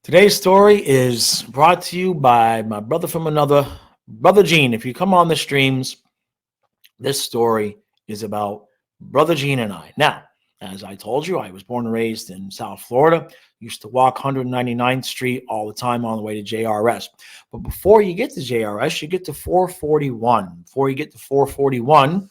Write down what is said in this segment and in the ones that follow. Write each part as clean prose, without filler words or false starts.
Today's story is brought to you by my brother from another, Brother Gene. If you come on the streams, this story is about Brother Gene and I. Now, as I told you, I was born and raised in South Florida. Used to walk 199th Street all the time on the way to JRS. But before you get to JRS, you get to 441. Before you get to 441,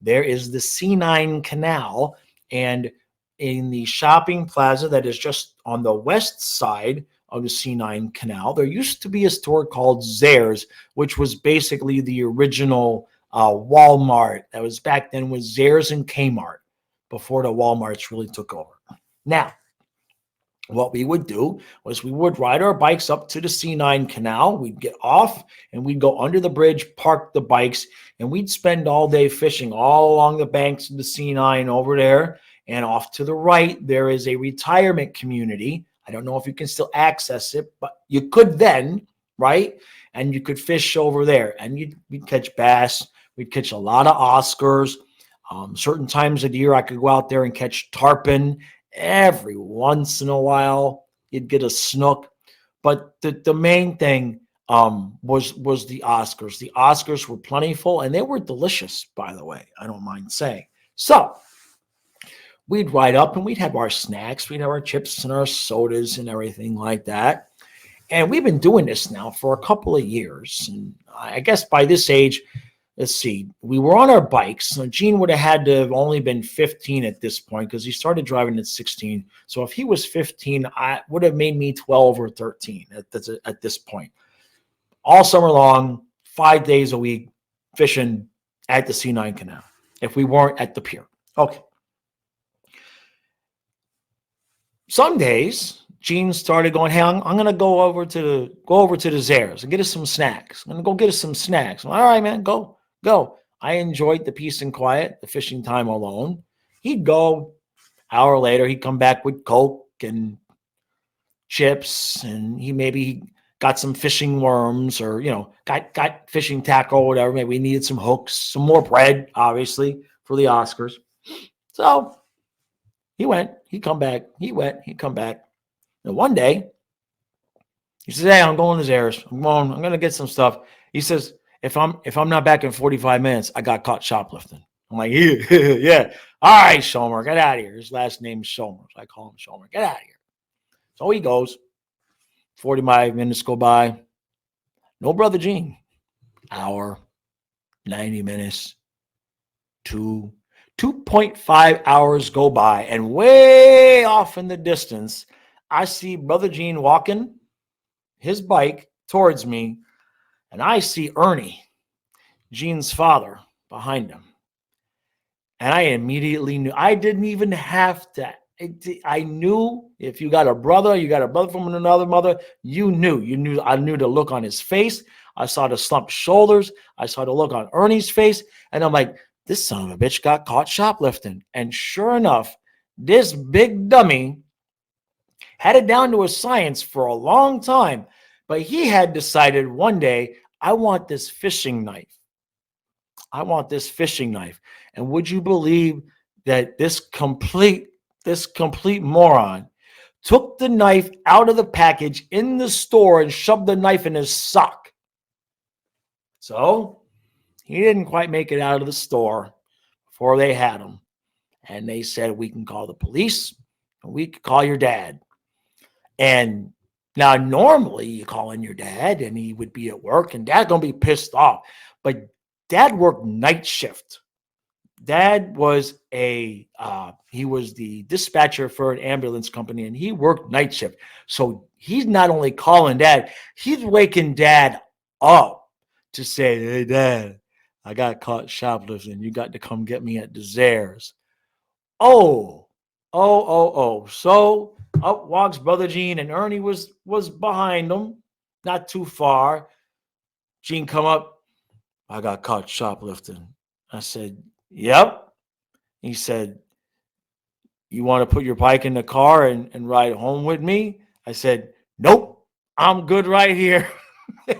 there is the C9 Canal. And in the shopping plaza that is just on the west side of the C9 Canal, there used to be a store called Zayre's, which was basically the original Walmart. That was back then with Zayre's and Kmart before the Walmarts really took over. Now, what we would do was we would ride our bikes up to the C9 Canal. We'd get off and we'd go under the bridge, park the bikes, and we'd spend all day fishing all along the banks of the C9 over there. And off to the right, there is a retirement community. I don't know if you can still access it, but you could then, right? And you could fish over there, and we'd catch bass. We'd catch a lot of Oscars. Certain times of the year, I could go out there and catch tarpon. Every once in a while, you'd get a snook. But the main thing was the Oscars. The Oscars were plentiful, and they were delicious, by the way. I don't mind saying. So we'd ride up, and we'd have our snacks. We'd have our chips and our sodas and everything like that. And we've been doing this now for a couple of years. And I guess by this age, let's see, we were on our bikes. So Gene would have had to have only been 15 at this point because he started driving at 16. So if he was 15, I would have made me 12 or 13 at this point. All summer long, 5 days a week, fishing at the C9 Canal if we weren't at the pier. Okay. Some days, Gene started going, hey, I'm going to go over to the Zayre's and get us some snacks. I'm going to go get us some snacks. All right, man, go. I enjoyed the peace and quiet, the fishing time alone. He'd go. Hour later, he'd come back with Coke and chips, and he maybe got some fishing worms or, got fishing tackle or whatever. Maybe we needed some hooks, some more bread, obviously, for the Oscars. So he went, he'd come back. He went, he'd come back. And one day, he says, hey, I'm going to Zayre's. I'm going to get some stuff. He says, if I'm not back in 45 minutes, I got caught shoplifting. I'm like, yeah. All right, Shomer, get out of here. His last name is Shomer. So I call him Shomer. Get out of here. So he goes. 45 minutes go by. No Brother Gene. Hour, 90 minutes, 2.5 hours go by, and way off in the distance, I see Brother Gene walking his bike towards me, and I see Ernie, Gene's father, behind him. And I immediately knew. I didn't even have to. I knew if you got a brother from another mother, you knew. I knew the look on his face. I saw the slumped shoulders. I saw the look on Ernie's face. And I'm like, this son of a bitch got caught shoplifting. And sure enough, this big dummy had it down to a science for a long time. But he had decided one day, I want this fishing knife. And would you believe that this complete moron took the knife out of the package in the store and shoved the knife in his sock? So he didn't quite make it out of the store before they had him. And they said, we can call the police and we can call your dad. And now normally you call in your dad and he would be at work and dad's going to be pissed off. But dad worked night shift. Dad was he was the dispatcher for an ambulance company, and he worked night shift. So he's not only calling dad, he's waking dad up to say, hey, Dad, I got caught shoplifting. You got to come get me at the Zayre's. Oh. So up walks Brother Gene, and Ernie was behind him, not too far. Gene come up, I got caught shoplifting. I said, yep. He said, you want to put your bike in the car and ride home with me? I said, nope, I'm good right here.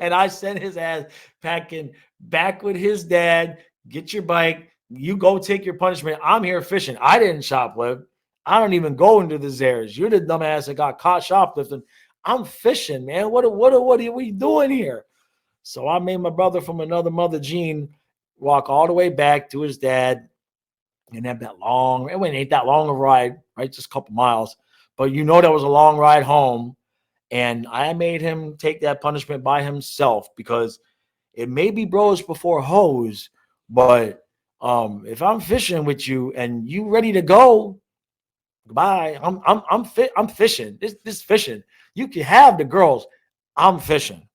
And I sent his ass packing back with his dad. Get your bike. You go take your punishment. I'm here fishing. I didn't shoplift. I don't even go into the Zayre's. You're the dumbass that got caught shoplifting. I'm fishing, man. What are we doing here? So I made my brother from another mother, Gene, walk all the way back to his dad. And that long, it ain't that long a ride, right? Just a couple miles. But you know that was a long ride home. And I made him take that punishment by himself because it may be bros before hoes, but if I'm fishing with you and you ready to go, goodbye. I'm fishing. This fishing. You can have the girls. I'm fishing.